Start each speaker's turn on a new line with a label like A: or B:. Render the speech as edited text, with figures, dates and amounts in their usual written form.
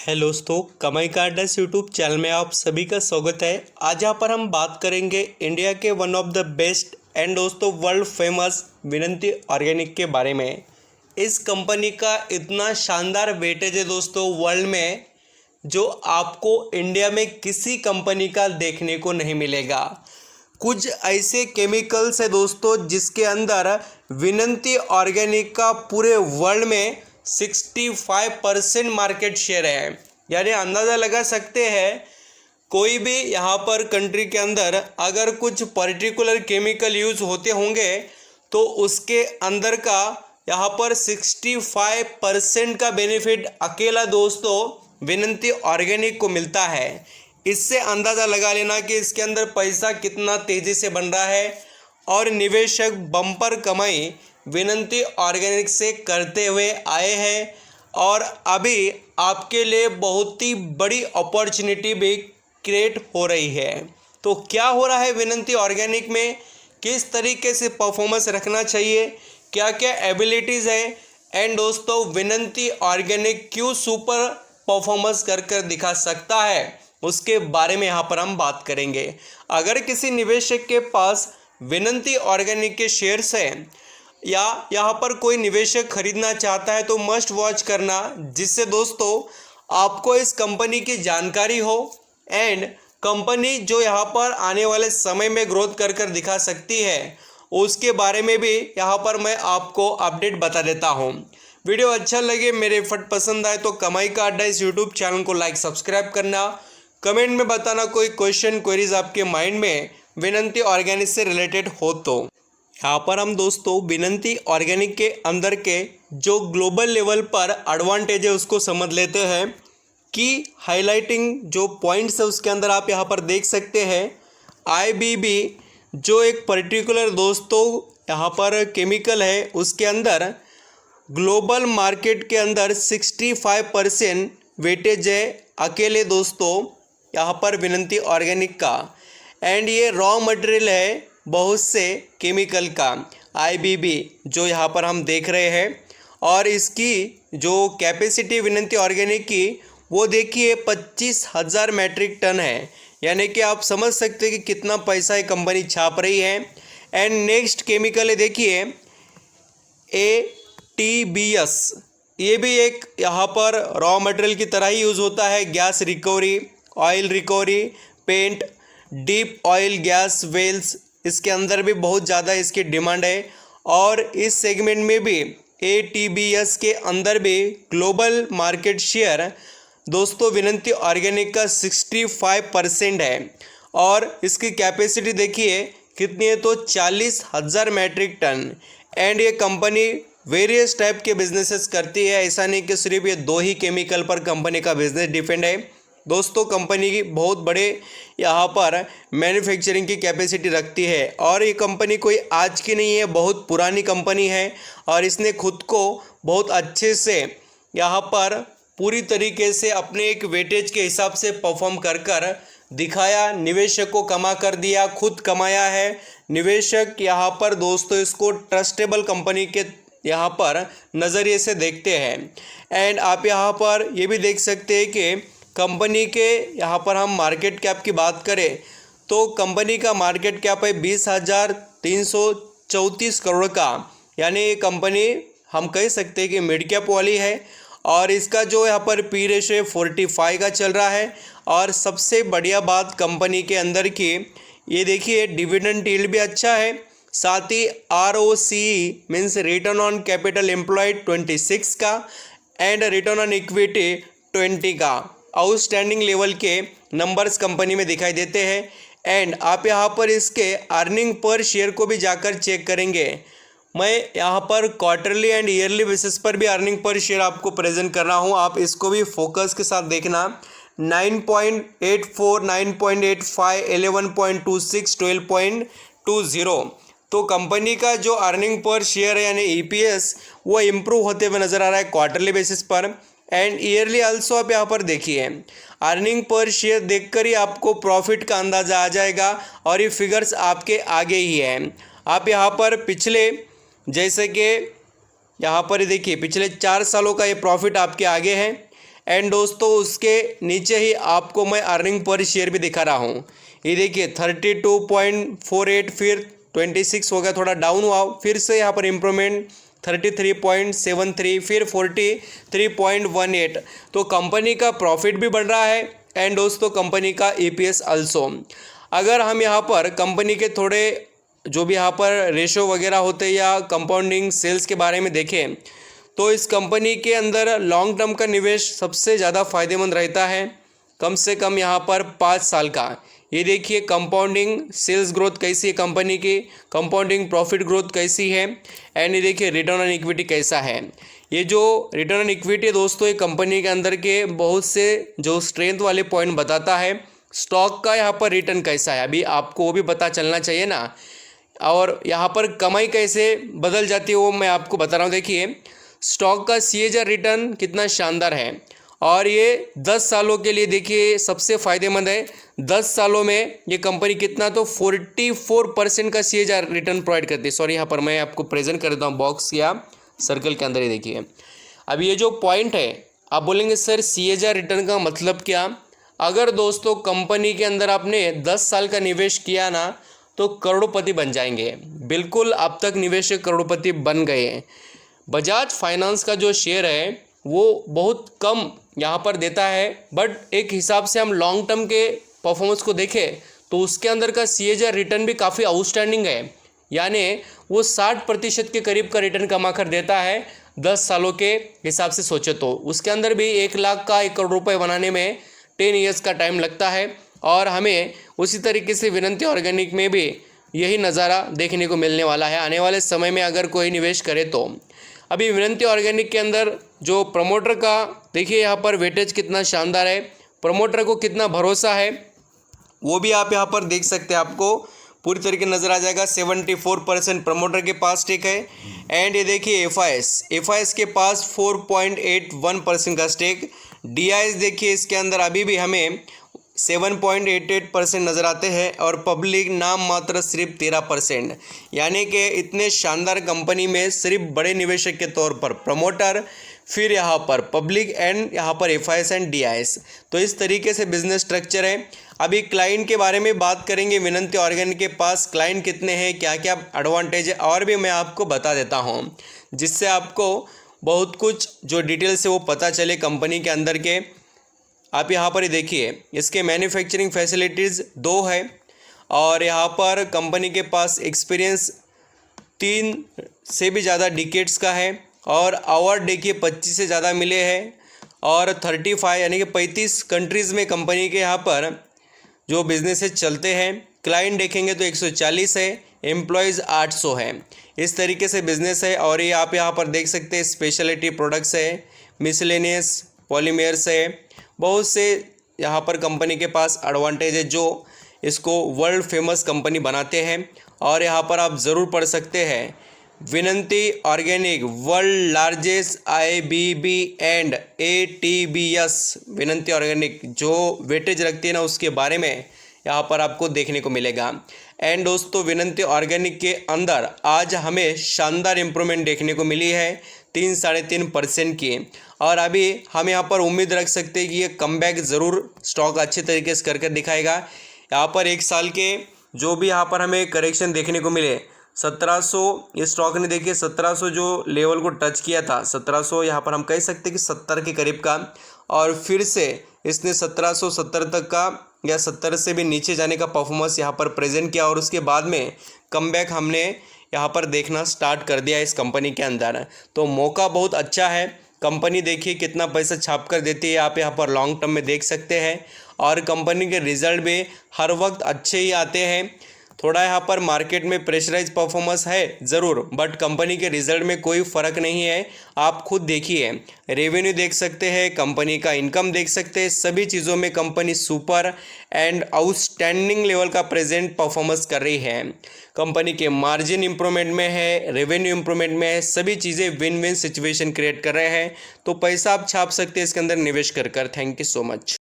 A: Hello दोस्तों, कमाई cards YouTube channel में आप सभी का स्वागत है। आज यहाँ पर हम बात करेंगे इंडिया के one of the best and दोस्तों वर्ल्ड फेमस विनंती ऑर्गेनिक के बारे में। इस कंपनी का इतना शानदार वेटेज है दोस्तों वर्ल्ड में, जो आपको इंडिया में किसी कंपनी का देखने को नहीं मिलेगा। कुछ ऐसे केमिकल्स है दोस्तों जिसके अंदर विनंती ऑर्गेनिक का पूरे वर्ल्ड में 65% मार्केट शेयर है। यानी अंदाज़ा लगा सकते हैं कोई भी यहाँ पर कंट्री के अंदर अगर कुछ पर्टिकुलर केमिकल यूज़ होते होंगे तो उसके अंदर का यहाँ पर 65% का बेनिफिट अकेला दोस्तों विनंती ऑर्गेनिक को मिलता है। इससे अंदाज़ा लगा लेना कि इसके अंदर पैसा कितना तेज़ी से बन रहा है और निवेशक बम्पर कमाई विनंती ऑर्गेनिक से करते हुए आए हैं और अभी आपके लिए बहुत ही बड़ी अपॉर्चुनिटी भी क्रिएट हो रही है। तो क्या हो रहा है विनंती ऑर्गेनिक में, किस तरीके से परफॉर्मेंस रखना चाहिए, क्या क्या एबिलिटीज़ है एंड दोस्तों विनंती ऑर्गेनिक क्यों सुपर परफॉर्मेंस कर दिखा सकता है, उसके बारे में यहाँ पर हम बात करेंगे। अगर किसी निवेशक के पास विनंती ऑर्गेनिक के शेयर्स हैं या यहाँ पर कोई निवेशक खरीदना चाहता है तो मस्ट वॉच करना, जिससे दोस्तों आपको इस कंपनी की जानकारी हो एंड कंपनी जो यहाँ पर आने वाले समय में ग्रोथ कर दिखा सकती है उसके बारे में भी यहाँ पर मैं आपको अपडेट बता देता हूँ। वीडियो अच्छा लगे, मेरे एफर्ट पसंद आए तो कमाई का अड्डा इस यूट्यूब चैनल को लाइक सब्सक्राइब करना, कमेंट में बताना कोई क्वेश्चन क्वेरीज आपके माइंड में विनंती ऑर्गेनिक से रिलेटेड हो तो। यहाँ पर हम दोस्तों विनंती ऑर्गेनिक के अंदर के जो ग्लोबल लेवल पर एडवांटेज है उसको समझ लेते हैं कि हाईलाइटिंग जो पॉइंट्स है उसके अंदर आप यहाँ पर देख सकते हैं आईबीबी जो एक पर्टिकुलर दोस्तों यहाँ पर केमिकल है उसके अंदर ग्लोबल मार्केट के अंदर 65% वेटेज है अकेले दोस्तों यहाँ पर विनंती ऑर्गेनिक का। एंड ये रॉ मटेरियल है बहुत से केमिकल का आईबीबी जो यहाँ पर हम देख रहे हैं और इसकी जो कैपेसिटी विनंती ऑर्गेनिक की वो देखिए 25,000 मैट्रिक टन है। यानी कि आप समझ सकते हैं कि कितना पैसा ये कंपनी छाप रही है। एंड नेक्स्ट केमिकल है देखिए ATBS, ये भी एक यहाँ पर रॉ मटेरियल की तरह ही यूज़ होता है। Gas recovery, oil recovery, paint, deep oil gas wells, इसके अंदर भी बहुत ज़्यादा इसकी डिमांड है और इस सेगमेंट में भी ATBS के अंदर भी ग्लोबल मार्केट शेयर दोस्तों विनंती ऑर्गेनिक का 65% है और इसकी कैपेसिटी देखिए कितनी है तो 40,000 मैट्रिक टन। एंड ये कंपनी वेरियस टाइप के बिजनेसेस करती है, ऐसा नहीं कि सिर्फ ये दो ही केमिकल पर कंपनी का बिजनेस डिपेंड है दोस्तों। कंपनी की बहुत बड़े यहाँ पर मैन्युफैक्चरिंग की कैपेसिटी रखती है और ये कंपनी कोई आज की नहीं है, बहुत पुरानी कंपनी है और इसने खुद को बहुत अच्छे से यहाँ पर पूरी तरीके से अपने एक वेटेज के हिसाब से परफॉर्म कर दिखाया, निवेशक को कमा कर दिया, खुद कमाया है। निवेशक यहाँ पर दोस्तों इसको ट्रस्टेबल कंपनी के यहाँ पर नज़रिए से देखते हैं। एंड आप यहाँ पर ये भी देख सकते हैं कि कंपनी के यहाँ पर हम मार्केट कैप की बात करें तो कंपनी का मार्केट कैप है 20,334 करोड़ का। यानी ये कंपनी हम कह सकते हैं कि मिड कैप वाली है और इसका जो यहाँ पर पी रेशियो 45 का चल रहा है। और सबसे बढ़िया बात कंपनी के अंदर की ये देखिए डिविडेंड यील्ड भी अच्छा है, साथ ही ROCE means return on capital employed 26 का एंड रिटर्न ऑन इक्विटी 20 का आउटस्टैंडिंग लेवल के नंबर्स कंपनी में दिखाई देते हैं। एंड आप यहाँ पर इसके अर्निंग पर शेयर को भी जाकर चेक करेंगे। मैं यहाँ पर क्वार्टरली एंड ईयरली बेसिस पर भी अर्निंग पर शेयर आपको प्रेजेंट कर रहा हूँ, आप इसको भी फोकस के साथ देखना। 9.84, 9.85, 11.26, 12.20 तो कंपनी का जो अर्निंग पर शेयर है यानी EPS वो इम्प्रूव होते हुए नज़र आ रहा है क्वार्टरली बेसिस पर। एंड ईयरली आल्सो आप यहाँ पर देखिए अर्निंग पर शेयर देखकर ही आपको प्रॉफिट का अंदाज़ा आ जाएगा और ये फिगर्स आपके आगे ही हैं। आप यहाँ पर पिछले जैसे कि यहाँ पर देखिए पिछले 4 सालों का ये प्रॉफिट आपके आगे है एंड दोस्तों उसके नीचे ही आपको मैं अर्निंग पर शेयर भी दिखा रहा हूँ। ये देखिए 32.48, फिर 26 हो गया, थोड़ा डाउन हुआ, फिर से यहाँ पर इम्प्रूवमेंट 33.73, फिर 43.18। तो कंपनी का प्रॉफिट भी बढ़ रहा है एंड दोस्तों कंपनी का EPS अल्सो। अगर हम यहाँ पर कंपनी के थोड़े जो भी यहाँ पर रेशो वगैरह होते हैं या कंपाउंडिंग सेल्स के बारे में देखें तो इस कंपनी के अंदर लॉन्ग टर्म का निवेश सबसे ज़्यादा फायदेमंद रहता है, कम से कम यहाँ पर 5 साल का। ये देखिए कंपाउंडिंग सेल्स ग्रोथ कैसी है कंपनी की, कंपाउंडिंग प्रॉफिट ग्रोथ कैसी है, एंड ये देखिए रिटर्न ऑन इक्विटी कैसा है। ये जो रिटर्न ऑन इक्विटी है दोस्तों, ये कंपनी के अंदर के बहुत से जो स्ट्रेंथ वाले पॉइंट बताता है। स्टॉक का यहाँ पर रिटर्न कैसा है अभी आपको वो भी पता चलना चाहिए ना, और यहाँ पर कमाई कैसे बदल जाती है वो मैं आपको बता रहा हूँ। देखिए स्टॉक का CAGR रिटर्न कितना शानदार है, और ये 10 सालों के लिए देखिए सबसे फ़ायदेमंद है। 10 सालों में ये कंपनी कितना, तो 44% का CAGR रिटर्न प्रोवाइड करती है। सॉरी यहाँ पर मैं आपको प्रेजेंट कर देता हूँ बॉक्स या सर्कल के अंदर। ही देखिए अब ये जो पॉइंट है, आप बोलेंगे सर CAGR रिटर्न का मतलब क्या। अगर दोस्तों कंपनी के अंदर आपने 10 साल का निवेश किया ना तो करोड़पति बन जाएंगे। बिल्कुल अब तक निवेशक करोड़पति बन गए हैं। बजाज फाइनेंस का जो शेयर है वो बहुत कम यहाँ पर देता है, बट एक हिसाब से हम लॉन्ग टर्म के परफॉर्मेंस को देखें तो उसके अंदर का CAGR रिटर्न भी काफ़ी आउटस्टैंडिंग है, यानी वो 60% के करीब का रिटर्न कमा कर देता है 10 सालों के हिसाब से सोचे तो। उसके अंदर भी 1 लाख का 1 करोड़ रुपये बनाने में 10 ईयर्स का टाइम लगता है, और हमें उसी तरीके से विनंती ऑर्गेनिक में भी यही नज़ारा देखने को मिलने वाला है आने वाले समय में अगर कोई निवेश करे तो। अभी विनंती ऑर्गेनिक के अंदर जो प्रमोटर का देखिए यहाँ पर वेटेज कितना शानदार है, प्रमोटर को कितना भरोसा है वो भी आप यहाँ पर देख सकते हैं, आपको पूरी तरीके नज़र आ जाएगा। 74% प्रमोटर के पास स्टेक है, एंड ये देखिए FIS के पास 4.81% का स्टेक। DIS देखिए इसके अंदर अभी भी हमें 7.88% नज़र आते हैं, और पब्लिक नाम मात्र सिर्फ 13%। यानी कि इतने शानदार कंपनी में सिर्फ बड़े निवेशक के तौर पर प्रमोटर, फिर यहाँ पर पब्लिक एंड यहाँ पर FIS एंड DIS। तो इस तरीके से बिजनेस स्ट्रक्चर है। अभी क्लाइंट के बारे में बात करेंगे। विनंती ऑर्गेनिक के पास क्लाइंट कितने हैं, क्या क्या एडवांटेज है, और भी मैं आपको बता देता हूँ, जिससे आपको बहुत कुछ जो डिटेल्स है वो पता चले कंपनी के अंदर के। आप यहाँ पर ही देखिए इसके मैन्युफैक्चरिंग फैसिलिटीज़ 2 है, और यहाँ पर कंपनी के पास एक्सपीरियंस 3 से भी ज़्यादा डिकेड्स का है, और अवार्ड देखिए 25 से ज़्यादा मिले हैं, और 35 यानी कि 35 कंट्रीज़ में कंपनी के यहाँ पर जो बिजनेसेस चलते हैं। क्लाइंट देखेंगे तो 140 है, एम्प्लॉयज़ 800 है। इस तरीके से बिजनेस है, और ये आप यहाँ पर देख सकते हैं स्पेशलिटी प्रोडक्ट्स है, मिसलेनियस पॉलीमर्स है, बहुत से यहाँ पर कंपनी के पास एडवांटेज है जो इसको वर्ल्ड फेमस कंपनी बनाते हैं। और यहाँ पर आप ज़रूर पढ़ सकते हैं विनंती organic world largest IBB and ATBS। विनंती ऑर्गेनिक जो वेटेज रखती है ना उसके बारे में यहाँ पर आपको देखने को मिलेगा। एंड दोस्तों विनंती ऑर्गेनिक के अंदर आज हमें शानदार इम्प्रूवमेंट देखने को मिली है 3-3.5% की, और अभी हम यहाँ पर उम्मीद रख सकते हैं कि ये कमबैक ज़रूर स्टॉक अच्छे तरीके से करके दिखाएगा। यहाँ पर 1 साल के जो भी यहाँ पर हमें करेक्शन देखने को मिले 1700, इस स्टॉक ने देखिए 1700 जो लेवल को टच किया था, 1700 यहाँ पर हम कह सकते हैं कि 70 के करीब का, और फिर से इसने 1770 तक का या 70 से भी नीचे जाने का परफॉर्मेंस यहाँ पर प्रेजेंट किया, और उसके बाद में कमबैक हमने यहाँ पर देखना स्टार्ट कर दिया इस कंपनी के अंदर। तो मौका बहुत अच्छा है। कंपनी देखिए कितना पैसा छाप कर देती है, आप यहाँ पर लॉन्ग टर्म में देख सकते हैं, और कंपनी के रिजल्ट भी हर वक्त अच्छे ही आते हैं। थोड़ा यहाँ पर मार्केट में प्रेशराइज परफॉर्मेंस है ज़रूर, बट कंपनी के रिजल्ट में कोई फ़र्क नहीं है। आप खुद देखिए, रेवेन्यू देख सकते हैं, कंपनी का इनकम देख सकते हैं, सभी चीज़ों में company super and outstanding level का प्रेजेंट परफॉर्मेंस कर रही है। कंपनी के मार्जिन इंप्रूवमेंट में है, रेवेन्यू इंप्रूवमेंट में है, सभी चीज़ें विन विन सिचुएशन क्रिएट कर रहे हैं। तो पैसा आप छाप सकते हैं इसके अंदर निवेश कर। Thank you so much.